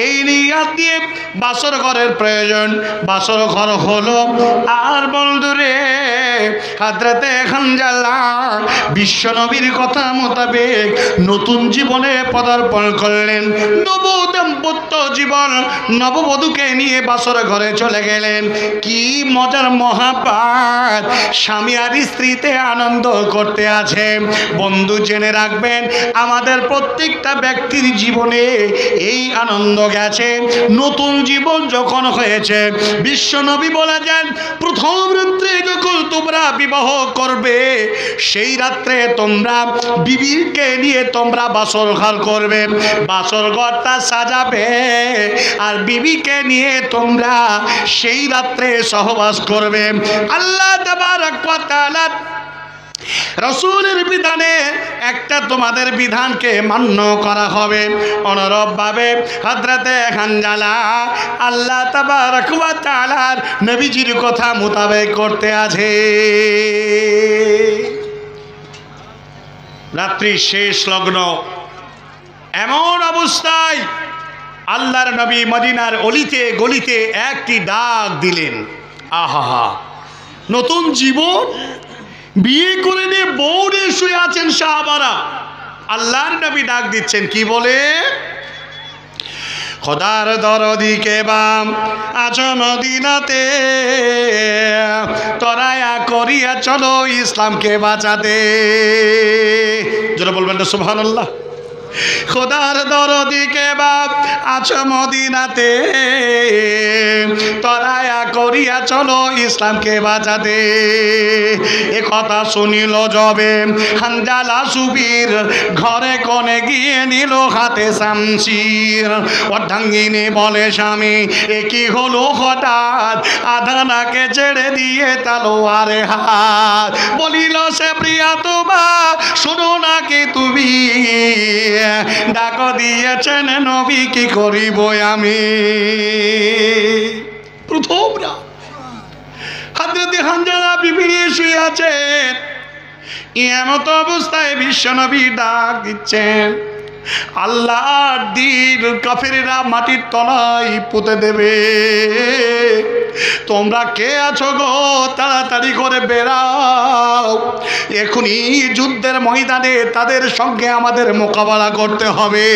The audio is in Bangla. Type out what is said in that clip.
এই নিয়াত দিয়ে বাসর ঘরের প্রয়োজন। বাসর ঘর হলো আর বন্ধুরে হযরতে হানজালা বিশ্ব নবীর কথা মোতাবেক নতুন জীবনে পদার্পণ করলেন। নব দাম্পত্য জীবন, নববধূকে নিয়ে বাসর ঘরে চলে গেলেন। কি মজার মহাপাত, স্বামী আর স্ত্রীতে আনন্দ করতে আছে। বন্ধু জেনে রাখবেন, আমাদের প্রত্যেকটা ব্যক্তির জীবনে এই আনন্দ গেছে। নতুন জীবন যখন হয়েছে, বিশ্ব নবী বলেছেন প্রথম রাত্রে যখন তোমরা বিবাহ করবে, সেই রাত্রে তোমরা বিবিকে নিয়ে তোমরা বাসর ঘর করবে, বাসর ঘরটা সাজাবে আর বিবিকে নিয়ে তোমরা সেই রাত্রে সহবাস করবে। আল্লাহ তাবারক ওয়া তাআলা রাসূলের বিধানে একটা তোমাদের বিধানকে মান্য করা হবে। অনুরূপভাবে হযরতে হানজালা আল্লাহ তাবারক ওয়া তাআলার নবীজির কথা মোতাবেক করতে আছে। রাত্রি শেষ লগ্ন, এমন অবস্থায় আল্লাহর নবী মদিনার অলিতে গলিতে একটি ডাক দিলেন। আহা, নতুন জীবন, বিয়ে করে নিয়ে বউ নিয়ে শুয়ে আছেন সাহাবারা, আল্লাহর নবী ডাক দিচ্ছেন, কি বলে? খোদার দরদি কে বাম আছো মদিনাতে, তরায়া করিয়া চলো ইসলামকে বাঁচাতে। যারা বলবেন না সুবহানাল্লাহ। খোদার দরদি কে বাপ আছো মদিনাতে, তরায়া করিয়া চলো ইসলামকে বাঁচাতে। এ কথা শুনিল যবে হানজালা সুবীর, ঘরে কোণে গিয়ে নিল হাতে শামশির। অর্ধাঙ্গিনী বলে স্বামী এ কি হলো হঠাৎ, আধানাকে ছেড়ে দিয়ে তালোয়ারে হাত। বলিল সে প্রিয়া তোমা শোনো নাকি তুমি, ডাক দিয়েছেন নবী কি করিব আমি। প্রথম রাত হযরতে হানজালা বিবি নিয়ে শুয়ে আছেন, এমত অবস্থায় বিশ্ব নবী ডাক দিচ্ছেন, আল্লাহর দিন কাফেররা মাটির তলায় পুঁতে দেবে। তোমরা কে আছো গো, তাড়াতাড়ি করে বেরাও, এখনই যুদ্ধের ময়দানে তাদের সঙ্গে আমাদের মোকাবেলা করতে হবে।